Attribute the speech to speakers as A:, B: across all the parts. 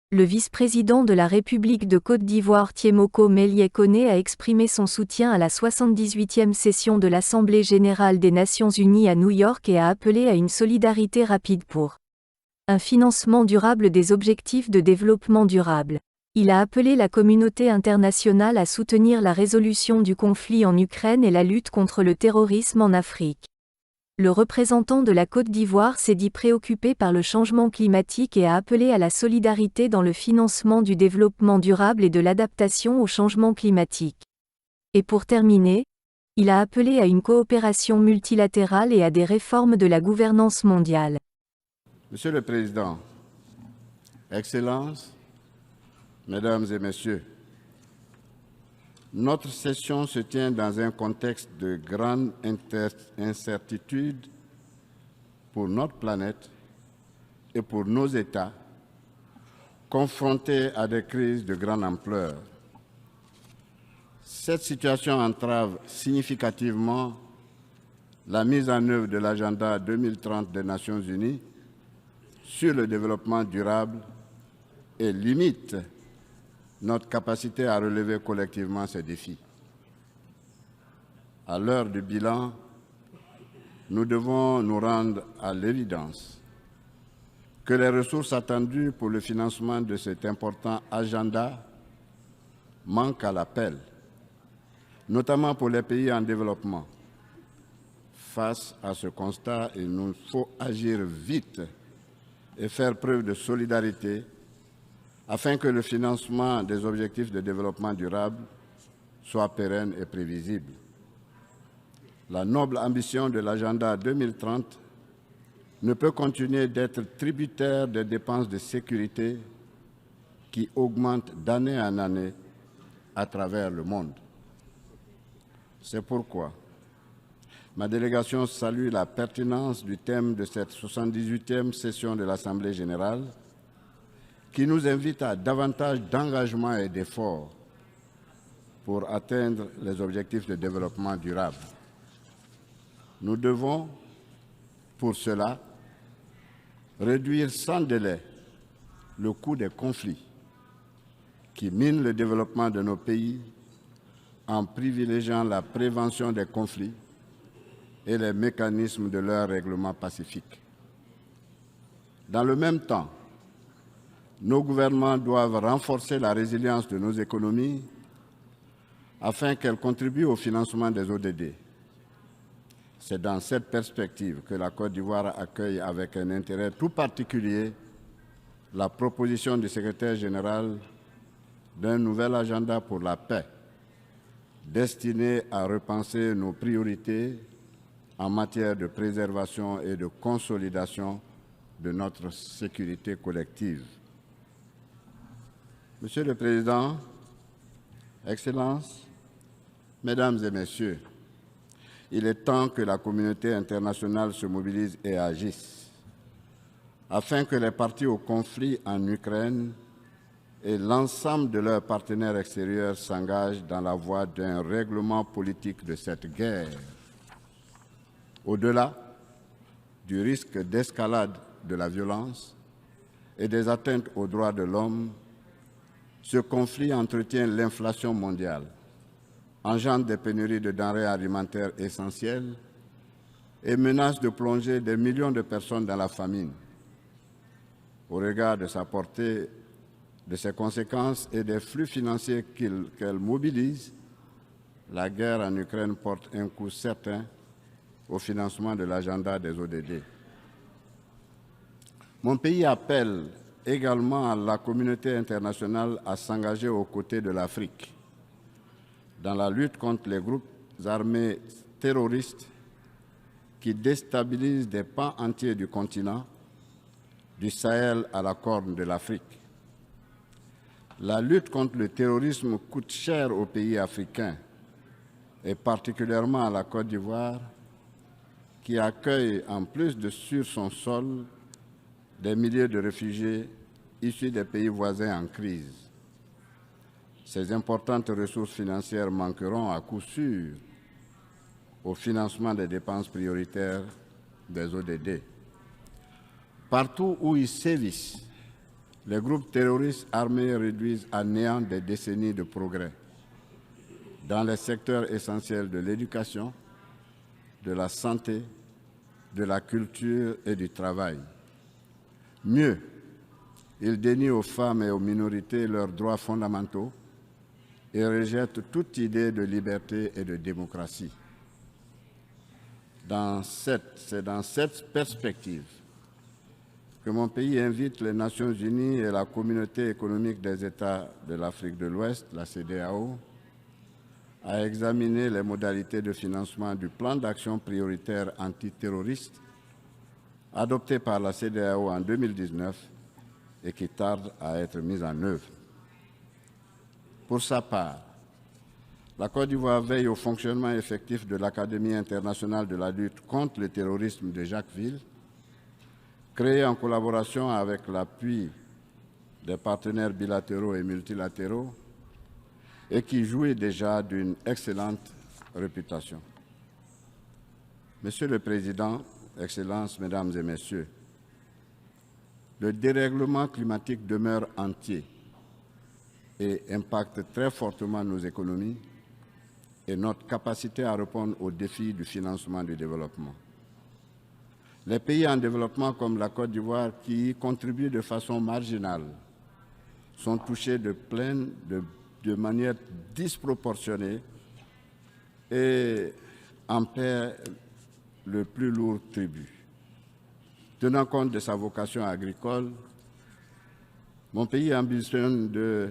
A: Le vice-président de la République de Côte d'Ivoire Thiemoko Melie Koné a exprimé son soutien à la 78e session de l'Assemblée générale des Nations unies à New York et a appelé à une solidarité rapide pour un financement durable des objectifs de développement durable. Il a appelé la communauté internationale à soutenir la résolution du conflit en Ukraine et la lutte contre le terrorisme en Afrique. Le représentant de la Côte d'Ivoire s'est dit préoccupé par le changement climatique et a appelé à la solidarité dans le financement du développement durable et de l'adaptation au changement climatique. Et pour terminer, il a appelé à une coopération multilatérale et à des réformes de la gouvernance mondiale.
B: Monsieur le Président, Excellences, Mesdames et Messieurs, notre session se tient dans un contexte de grande incertitude pour notre planète et pour nos États, confrontés à des crises de grande ampleur. Cette situation entrave significativement la mise en œuvre de l'agenda 2030 des Nations unies sur le développement durable et limite notre capacité à relever collectivement ces défis. À l'heure du bilan, nous devons nous rendre à l'évidence que les ressources attendues pour le financement de cet important agenda manquent à l'appel, notamment pour les pays en développement. Face à ce constat, il nous faut agir vite et faire preuve de solidarité afin que le financement des objectifs de développement durable soit pérenne et prévisible. La noble ambition de l'agenda 2030 ne peut continuer d'être tributaire des dépenses de sécurité qui augmentent d'année en année à travers le monde. C'est pourquoi ma délégation salue la pertinence du thème de cette 78e session de l'Assemblée générale qui nous invite à davantage d'engagement et d'efforts pour atteindre les objectifs de développement durable. Nous devons, pour cela, réduire sans délai le coût des conflits qui minent le développement de nos pays en privilégiant la prévention des conflits et les mécanismes de leur règlement pacifique. Dans le même temps, nos gouvernements doivent renforcer la résilience de nos économies afin qu'elles contribuent au financement des ODD. C'est dans cette perspective que la Côte d'Ivoire accueille avec un intérêt tout particulier la proposition du secrétaire général d'un nouvel agenda pour la paix, destiné à repenser nos priorités en matière de préservation et de consolidation de notre sécurité collective. Monsieur le Président, Excellences, Mesdames et Messieurs, il est temps que la communauté internationale se mobilise et agisse afin que les parties au conflit en Ukraine et l'ensemble de leurs partenaires extérieurs s'engagent dans la voie d'un règlement politique de cette guerre. Au-delà du risque d'escalade de la violence et des atteintes aux droits de l'homme, ce conflit entretient l'inflation mondiale, engendre des pénuries de denrées alimentaires essentielles et menace de plonger des millions de personnes dans la famine. Au regard de sa portée, de ses conséquences et des flux financiers qu'elle mobilise, la guerre en Ukraine porte un coup certain au financement de l'agenda des ODD. Mon pays appelle également à la communauté internationale à s'engager aux côtés de l'Afrique dans la lutte contre les groupes armés terroristes qui déstabilisent des pans entiers du continent, du Sahel à la Corne de l'Afrique. La lutte contre le terrorisme coûte cher aux pays africains et particulièrement à la Côte d'Ivoire qui accueille en plus de sur son sol des milliers de réfugiés issus des pays voisins en crise. Ces importantes ressources financières manqueront à coup sûr au financement des dépenses prioritaires des ODD. Partout où ils sévissent, les groupes terroristes armés réduisent à néant des décennies de progrès dans les secteurs essentiels de l'éducation, de la santé, de la culture et du travail. Mieux, ils dénient aux femmes et aux minorités leurs droits fondamentaux et rejettent toute idée de liberté et de démocratie. C'est dans cette perspective que mon pays invite les Nations Unies et la Communauté économique des États de l'Afrique de l'Ouest, la CEDEAO, à examiner les modalités de financement du plan d'action prioritaire antiterroriste adopté par la CEDEAO en 2019 et qui tarde à être mis en œuvre. Pour sa part, la Côte d'Ivoire veille au fonctionnement effectif de l'Académie internationale de la lutte contre le terrorisme de Jacquesville, créée en collaboration avec l'appui des partenaires bilatéraux et multilatéraux et qui jouit déjà d'une excellente réputation. Monsieur le Président, Excellences, Mesdames et Messieurs, le dérèglement climatique demeure entier et impacte très fortement nos économies et notre capacité à répondre aux défis du financement du développement. Les pays en développement comme la Côte d'Ivoire, qui y contribuent de façon marginale, sont touchés de manière disproportionnée et en paient le plus lourd tribut. Tenant compte de sa vocation agricole, mon pays ambitionne de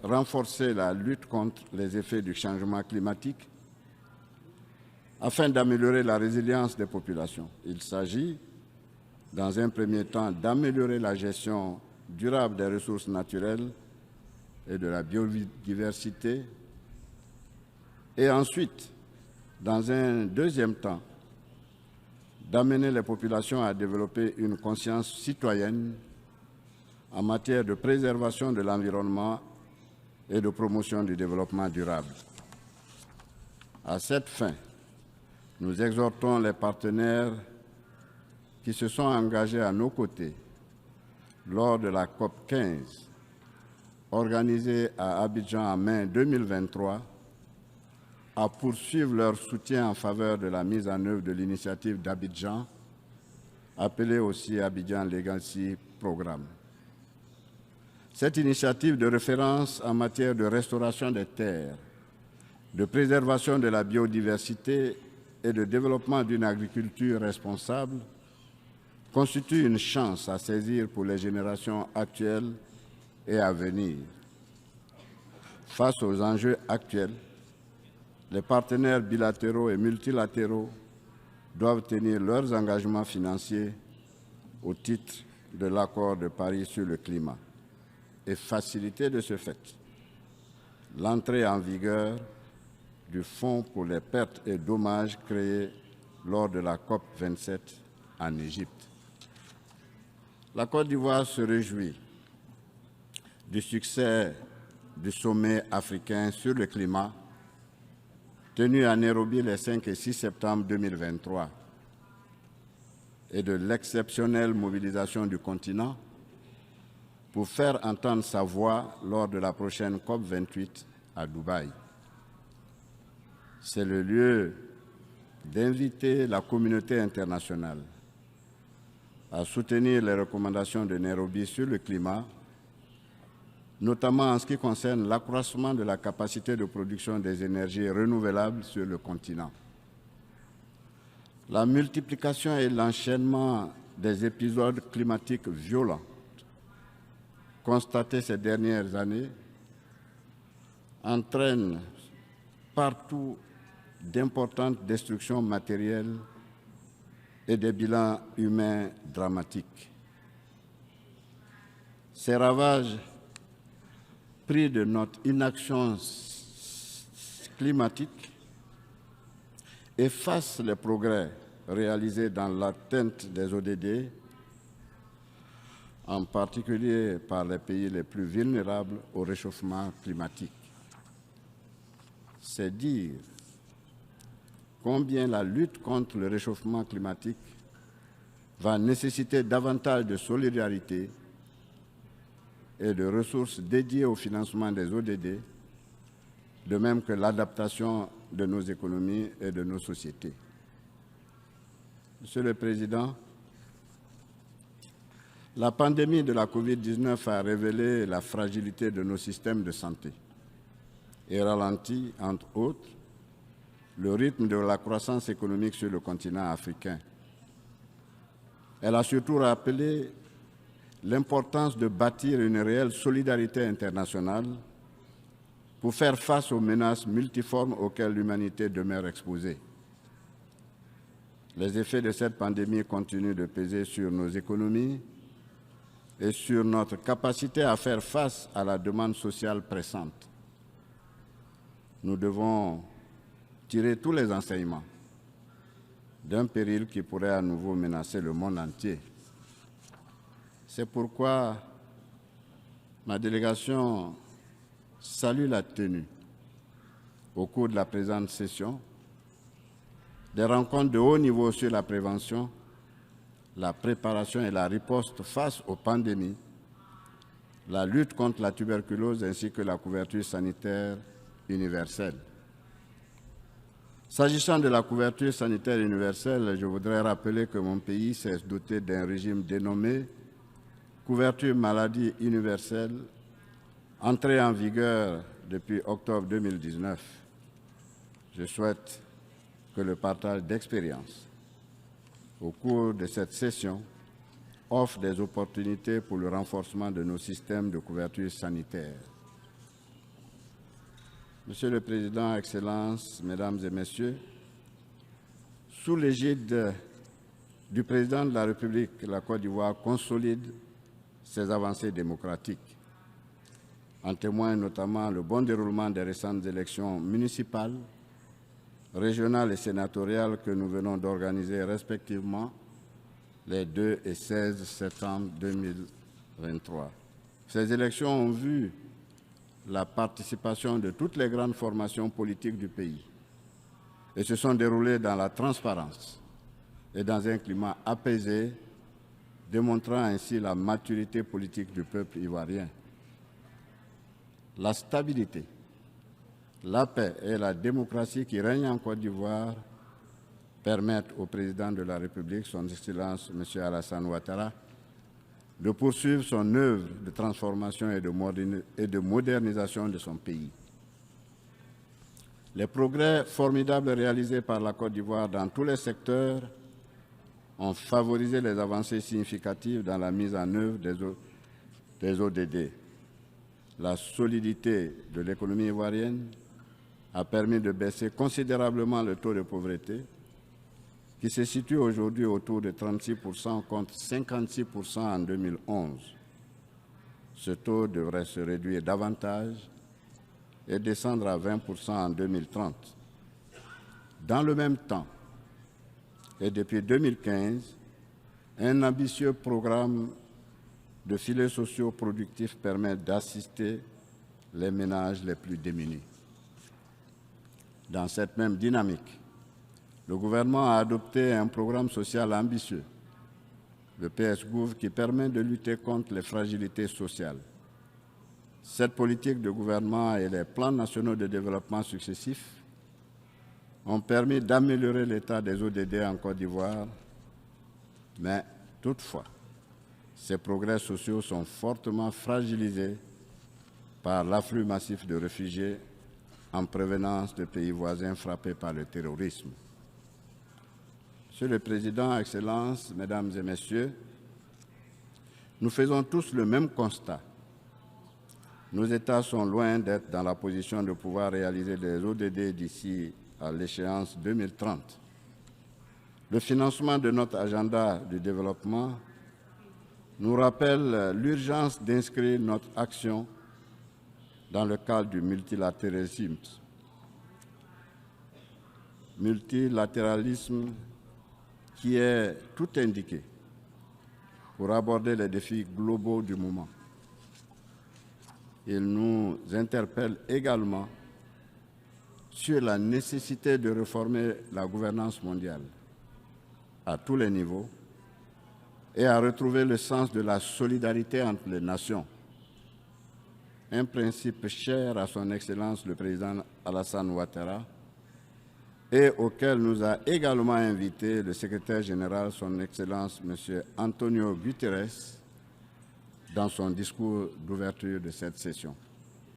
B: renforcer la lutte contre les effets du changement climatique afin d'améliorer la résilience des populations. Il s'agit, dans un premier temps, d'améliorer la gestion durable des ressources naturelles et de la biodiversité, et ensuite, dans un deuxième temps, d'amener les populations à développer une conscience citoyenne en matière de préservation de l'environnement et de promotion du développement durable. À cette fin, nous exhortons les partenaires qui se sont engagés à nos côtés lors de la COP 15, organisée à Abidjan en mai 2023, à poursuivre leur soutien en faveur de la mise en œuvre de l'initiative d'Abidjan, appelée aussi Abidjan Legacy Programme. Cette initiative de référence en matière de restauration des terres, de préservation de la biodiversité et de développement d'une agriculture responsable constitue une chance à saisir pour les générations actuelles et à venir. Face aux enjeux actuels, les partenaires bilatéraux et multilatéraux doivent tenir leurs engagements financiers au titre de l'accord de Paris sur le climat et faciliter de ce fait l'entrée en vigueur du Fonds pour les pertes et dommages créé lors de la COP 27 en Égypte. La Côte d'Ivoire se réjouit du succès du sommet africain sur le climat tenu à Nairobi les 5 et 6 septembre 2023 et de l'exceptionnelle mobilisation du continent pour faire entendre sa voix lors de la prochaine COP 28 à Dubaï. C'est le lieu d'inviter la communauté internationale à soutenir les recommandations de Nairobi sur le climat, notamment en ce qui concerne l'accroissement de la capacité de production des énergies renouvelables sur le continent. La multiplication et l'enchaînement des épisodes climatiques violents constatés ces dernières années entraînent partout d'importantes destructions matérielles et des bilans humains dramatiques. Ces ravages pris de notre inaction climatique effacent les progrès réalisés dans l'atteinte des ODD, en particulier par les pays les plus vulnérables au réchauffement climatique. C'est dire combien la lutte contre le réchauffement climatique va nécessiter davantage de solidarité et de ressources dédiées au financement des ODD, de même que l'adaptation de nos économies et de nos sociétés. Monsieur le Président, la pandémie de la COVID-19 a révélé la fragilité de nos systèmes de santé et ralenti, entre autres, le rythme de la croissance économique sur le continent africain. Elle a surtout rappelé l'importance de bâtir une réelle solidarité internationale pour faire face aux menaces multiformes auxquelles l'humanité demeure exposée. Les effets de cette pandémie continuent de peser sur nos économies et sur notre capacité à faire face à la demande sociale pressante. Nous devons tirer tous les enseignements d'un péril qui pourrait à nouveau menacer le monde entier. C'est pourquoi ma délégation salue la tenue, au cours de la présente session, des rencontres de haut niveau sur la prévention, la préparation et la riposte face aux pandémies, la lutte contre la tuberculose ainsi que la couverture sanitaire universelle. S'agissant de la couverture sanitaire universelle, je voudrais rappeler que mon pays s'est doté d'un régime dénommé couverture maladie universelle, entré en vigueur depuis octobre 2019. Je souhaite que le partage d'expériences au cours de cette session offre des opportunités pour le renforcement de nos systèmes de couverture sanitaire. Monsieur le Président, Excellences, Mesdames et Messieurs, sous l'égide du Président de la République, la Côte d'Ivoire consolide ses avancées démocratiques. En témoigne notamment le bon déroulement des récentes élections municipales, régionales et sénatoriales que nous venons d'organiser respectivement les 2 et 16 septembre 2023. Ces élections ont vu la participation de toutes les grandes formations politiques du pays et se sont déroulées dans la transparence et dans un climat apaisé, démontrant ainsi la maturité politique du peuple ivoirien. La stabilité, la paix et la démocratie qui règnent en Côte d'Ivoire permettent au président de la République, son Excellence M. Alassane Ouattara, de poursuivre son œuvre de transformation et de modernisation de son pays. Les progrès formidables réalisés par la Côte d'Ivoire dans tous les secteurs ont favorisé les avancées significatives dans la mise en œuvre des ODD. La solidité de l'économie ivoirienne a permis de baisser considérablement le taux de pauvreté, qui se situe aujourd'hui autour de 36% contre 56% en 2011. Ce taux devrait se réduire davantage et descendre à 20% en 2030. Dans le même temps, et depuis 2015, un ambitieux programme de filets sociaux productifs permet d'assister les ménages les plus démunis. Dans cette même dynamique, le gouvernement a adopté un programme social ambitieux, le PS-Gouv, qui permet de lutter contre les fragilités sociales. Cette politique de gouvernement et les plans nationaux de développement successifs ont permis d'améliorer l'état des ODD en Côte d'Ivoire, mais toutefois, ces progrès sociaux sont fortement fragilisés par l'afflux massif de réfugiés en provenance de pays voisins frappés par le terrorisme. Monsieur le Président, Excellences, Mesdames et Messieurs, nous faisons tous le même constat. Nos États sont loin d'être dans la position de pouvoir réaliser des ODD d'ici à l'échéance 2030. Le financement de notre agenda de développement nous rappelle l'urgence d'inscrire notre action dans le cadre du multilatéralisme. Multilatéralisme qui est tout indiqué pour aborder les défis globaux du moment. Il nous interpelle également sur la nécessité de réformer la gouvernance mondiale à tous les niveaux et à retrouver le sens de la solidarité entre les nations un principe cher à son Excellence le Président Alassane Ouattara et auquel nous a également invité le secrétaire général, son Excellence M. Antonio Guterres, dans son discours d'ouverture de cette session.